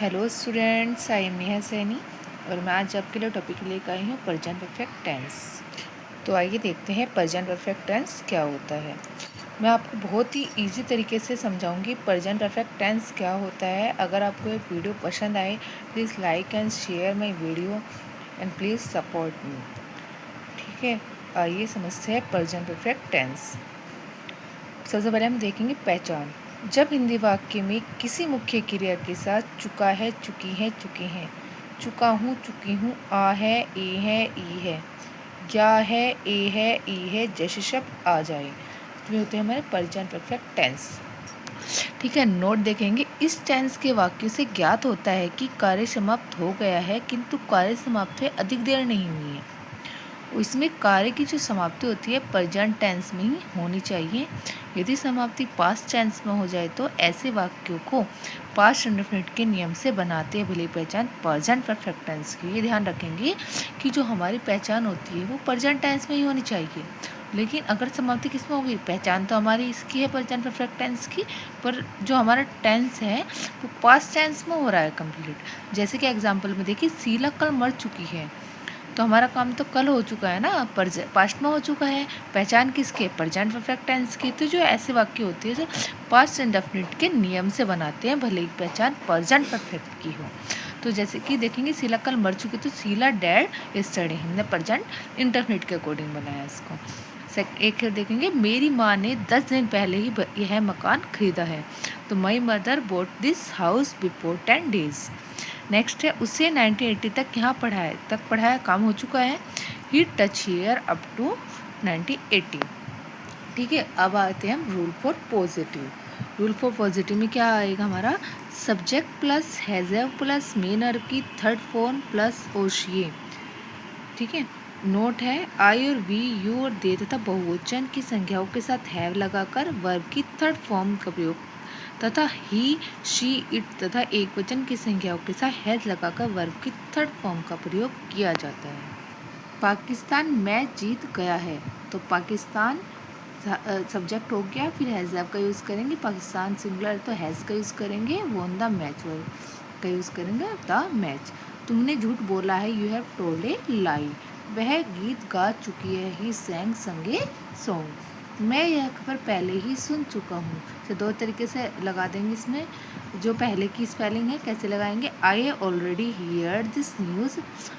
Hello students, I am Neha Saini और मैं आज आपके लिए टॉपिक लेकर आई हूँ प्रेजेंट परफेक्ट टेंस। तो आइए देखते हैं प्रेजेंट परफेक्ट टेंस क्या होता है। मैं आपको बहुत ही इजी तरीके से समझाऊंगी प्रेजेंट परफेक्ट टेंस क्या होता है। अगर आपको ये वीडियो पसंद आए please like and share my video and please support me. ठीक है, आइए समझते हैं प्रेजेंट परफेक्ट टेंस। सबसे पहले हम देखेंगे पहचान। जब हिंदी वाक्य में किसी मुख्य क्रिया के साथ चुका है, चुकी है, चुके हैं, चुका हूँ, चुकी हूँ, आ है, ए है, ई है, या है, ए है, ई है जैसे शब्द आ जाए तो ये होते हैं हमारे प्रेजेंट परफेक्ट टेंस। ठीक है, नोट देखेंगे। इस टेंस के वाक्य से ज्ञात होता है कि कार्य समाप्त हो गया है, किंतु कार्य समाप्त हुए अधिक देर नहीं हुई है। इसमें कार्य की जो समाप्ति होती है प्रेजेंट टेंस में ही होनी चाहिए। यदि समाप्ति पास्ट टेंस में हो जाए तो ऐसे वाक्यों को पास्ट इंडेफिनिट के नियम से बनाते हैं भले पहचान प्रेजेंट परफेक्ट टेंस की। ये ध्यान रखेंगे कि जो हमारी पहचान होती है वो प्रेजेंट टेंस में ही होनी चाहिए। लेकिन अगर समाप्ति किस में होगी, पहचान तो हमारी इसकी है प्रेजेंट परफेक्ट टेंस की, पर जो हमारा टेंस है वो पास्ट टेंस में हो रहा है कंप्लीट। जैसे कि एग्जाम्पल में देखिए, शीला कल मर चुकी है, तो हमारा काम तो कल हो चुका है ना, पास्ट में हो चुका है। पहचान किसके, प्रेजेंट परफेक्ट टेंस की। तो जो ऐसे वाक्य होते हैं जो पास्ट इंडेफिनिट के नियम से बनाते हैं भले ही पहचान प्रेजेंट परफेक्ट की हो। तो जैसे कि देखेंगे शीला कल मर चुकी, तो शीला डेड यस्टरडे, हमने प्रेजेंट इंडेफिनिट के अकॉर्डिंग बनाया इसको। एक देखेंगे, मेरी माँ ने 10 दिन पहले ही यह मकान खरीदा है, तो my mother boat this house before 10 days। Next है, उसे 1980 तक यहाँ पढ़ाया काम हो चुका है। ही टच हियर अप टू 1980। ठीक है, अब आते हैं हम rule for positive. Rule for positive में क्या आएगा हमारा, subject plus has plus main verb की थर्ड फॉर्म प्लस ओशिए। ठीक है, नोट है, आई और वी, यू और दे तथा बहुवचन की संख्याओं के साथ हैव लगाकर वर्ब की थर्ड फॉर्म का प्रयोग तथा ही, शी, इट तथा एक वचन की संख्याओं के साथ हैज लगाकर वर्ब की थर्ड फॉर्म का प्रयोग किया जाता है। पाकिस्तान मैच जीत गया है, तो पाकिस्तान सब्जेक्ट हो गया, फिर हैज़ का यूज़ करेंगे। पाकिस्तान सिंगुलर तो हैज़ का यूज़ करेंगे। वॉन द मैच वर्ब का यूज़ करेंगे द मैच। तुमने झूठ बोला है, यू हैव टोल्ड ए लाई। वह गीत गा चुकी है, ही सैंग संगे सॉन्ग। मैं यह खबर पहले ही सुन चुका हूँ। तो दो तरीके से लगा देंगे इसमें। जो पहले की स्पेलिंग है कैसे लगाएंगे, I have already heard this news,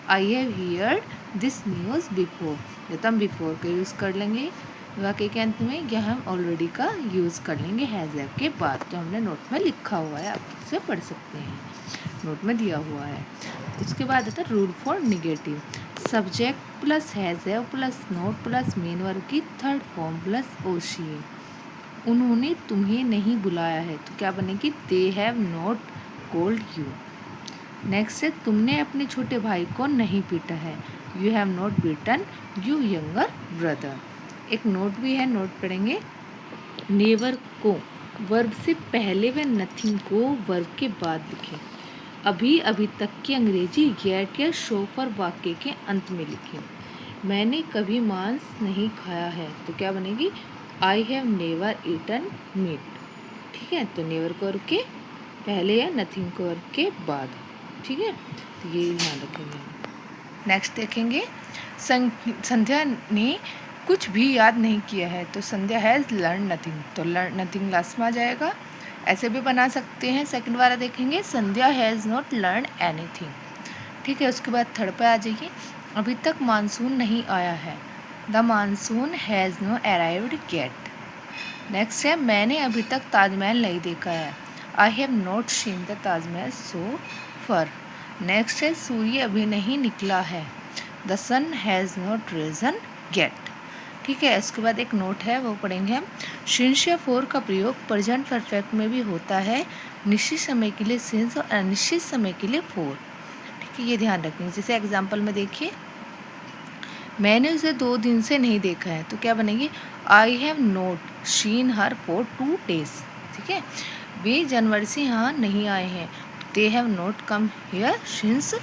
I have heard this news before. तो हम बिफोर का यूज़ कर लेंगे वाक्य के अंत में, या हम ऑलरेडी का यूज़ कर लेंगे हैज़ हैव के बाद, जो हमने नोट में लिखा हुआ है, आप उसे पढ़ सकते हैं, नोट में दिया हुआ है। उसके बाद आता है rule for negative. Subject plus has have plus note plus main verb की थर्ड फॉर्म प्लस ओशिए। उन्होंने तुम्हें नहीं बुलाया है, तो क्या बनेगी, they have not called you. Next है, तुमने अपने छोटे भाई को नहीं पीटा है, you have not beaten you younger brother. एक नोट भी है, नोट पढ़ेंगे। नेवर को वर्ब से पहले व नथिंग को वर्ब के बाद लिखें। अभी अभी तक की अंग्रेजी येट या शो पर वाक्य के अंत में लिखें। मैंने कभी मांस नहीं खाया है, तो क्या बनेगी, I have never eaten meat. ठीक है, तो नेवर को वर्ब के पहले या नथिंग को वर्ब के बाद। ठीक है, तो ये ध्यान रखेंगे। नेक्स्ट देखेंगे, संध्या ने कुछ भी याद नहीं किया है, तो संध्या हैज़ लर्न नथिंग, तो लर्न नथिंग लास्ट में आ जाएगा। ऐसे भी बना सकते हैं। सेकंड वाला देखेंगे, संध्या हैज़ नॉट लर्न एनीथिंग। ठीक है, उसके बाद थर्ड पे आ जाइए, अभी तक मानसून नहीं आया है, the monsoon has no arrived yet. Next है, मैंने अभी तक ताजमहल नहीं देखा है, I have not seen the Taj Mahal so far. Next है, सूर्य अभी नहीं निकला है, the sun has not risen yet. ठीक है, इसके बाद एक नोट है वो पढ़ेंगे हम। सिंस या फॉर का प्रयोग प्रेजेंट परफेक्ट में भी होता है, निश्चित समय के लिए सिंस और अनिश्चित समय के लिए फॉर। ठीक है, ये ध्यान रखेंगे। जैसे एग्जाम्पल में देखिए, मैंने उसे 2 दिन से नहीं देखा है, तो क्या बनेगी, I have not scene her for 2 days। ठीक है, वे जनवरी से यहाँ नहीं आए हैं, they have not come here since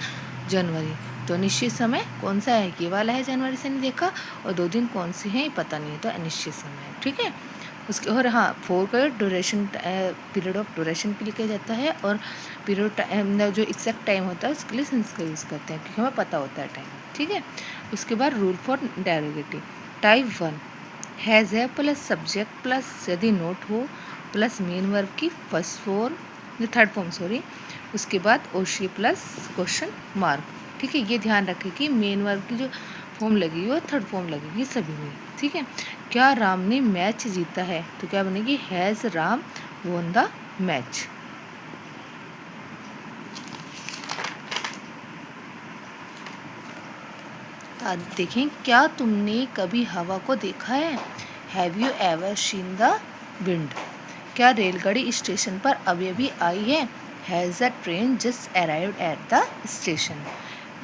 January. तो निश्चित समय कौन सा है, ये वाला है, जनवरी से नहीं देखा, और 2 दिन कौन से हैं पता नहीं, तो अनिश्चित समय है। ठीक है, उसके और हाँ, फोर का ड्यूरेशन पीरियड ऑफ ड्यूरेशन के लिए किया जाता है, और पीरियड टाइम जो एग्जैक्ट टाइम होता है उसके लिए सिंस का यूज़ करते हैं क्योंकि हमें पता होता है टाइम। ठीक है, उसके बाद रूल फॉर डेरोगेटिव। टाइप 1 हैज़ है प्लस सब्जेक्ट प्लस यदि नोट हो प्लस मेन वर्ब की first form, third form sorry, उसके बाद ओशी प्लस क्वेश्चन मार्क। ठीक है, ये ध्यान रखें कि मेन वर्ब की जो फॉर्म लगेगी वो थर्ड फॉर्म लगेगी सभी में। ठीक है, क्या राम ने मैच जीता है, तो क्या बनेगी has Ram won the match. देखें, क्या तुमने कभी हवा को देखा है, have you ever seen the wind. क्या रेलगाड़ी स्टेशन पर अभी अभी आई है, has the train just arrived at the station.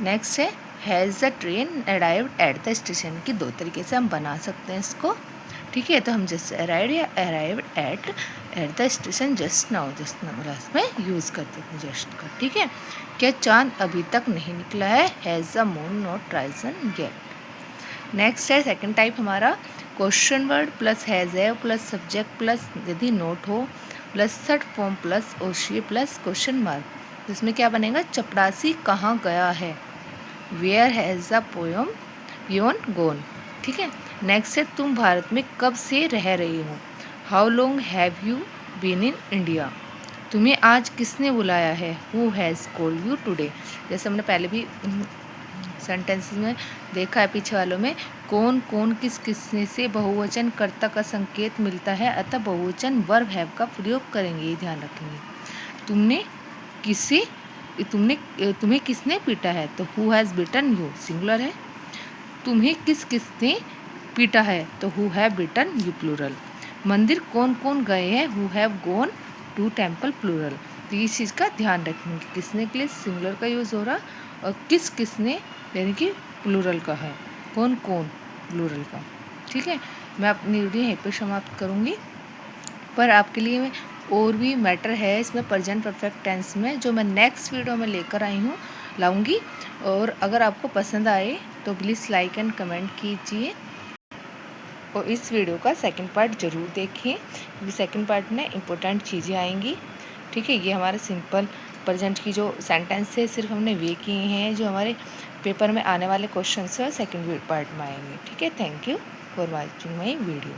Next है has the train arrived at the station की दो तरीके से हम बना सकते हैं इसको। ठीक है, तो हम जस्ट अराइव्ड या arrived at the station just now last में यूज़ करते हैं जस्ट का। ठीक है, क्या चांद अभी तक नहीं निकला है, has the moon not risen yet. Next है सेकंड टाइप हमारा क्वेश्चन वर्ड प्लस हैज़ है प्लस सब्जेक्ट प्लस यदि नोट हो प्लस थर्ड फॉर्म प्लस ओशी प्लस क्वेश्चन मार्क। इसमें क्या बनेगा, चपड़ासी कहाँ गया है, where has the poem peon gone. ठीक है, नेक्स्ट है तुम भारत में कब से रह रही हो, how long have you been in India. तुम्हें आज किसने बुलाया है, who has called you today. जैसे हमने पहले भी सेंटेंसेस में देखा है पीछे वालों में, कौन कौन किस किसने से बहुवचन कर्ता का संकेत मिलता है, अतः बहुवचन वर्ब हैव का प्रयोग करेंगे, ये ध्यान रखेंगे। तुम्हें किसने पीटा है, तो who has beaten you singular है। तुम्हें किसने पीटा है, तो who have beaten you plural. मंदिर कौन कौन गए हैं, who have gone to temple plural. तो इस चीज़ का ध्यान रखेंगे, किसने के लिए सिंगुलर का यूज़ हो रहा और किसने यानी कि प्लूरल का है, कौन कौन प्लूरल का। ठीक है, मैं अपनी वीडियो यहीं पर समाप्त करूँगी, पर आपके लिए और भी मैटर है इसमें प्रेजेंट परफेक्ट टेंस में जो मैं नेक्स्ट वीडियो में लेकर लाऊंगी। और अगर आपको पसंद आए तो प्लीज़ लाइक एंड कमेंट कीजिए, और इस वीडियो का सेकंड पार्ट ज़रूर देखिए क्योंकि सेकंड पार्ट में इम्पोर्टेंट चीज़ें आएंगी। ठीक है, ये हमारे सिंपल प्रेजेंट की जो सेंटेंस है सिर्फ हमने वे किए हैं जो हमारे पेपर में आने वाले क्वेश्चन है सेकंड पार्ट में आएंगे। ठीक है, thank you for watching my video.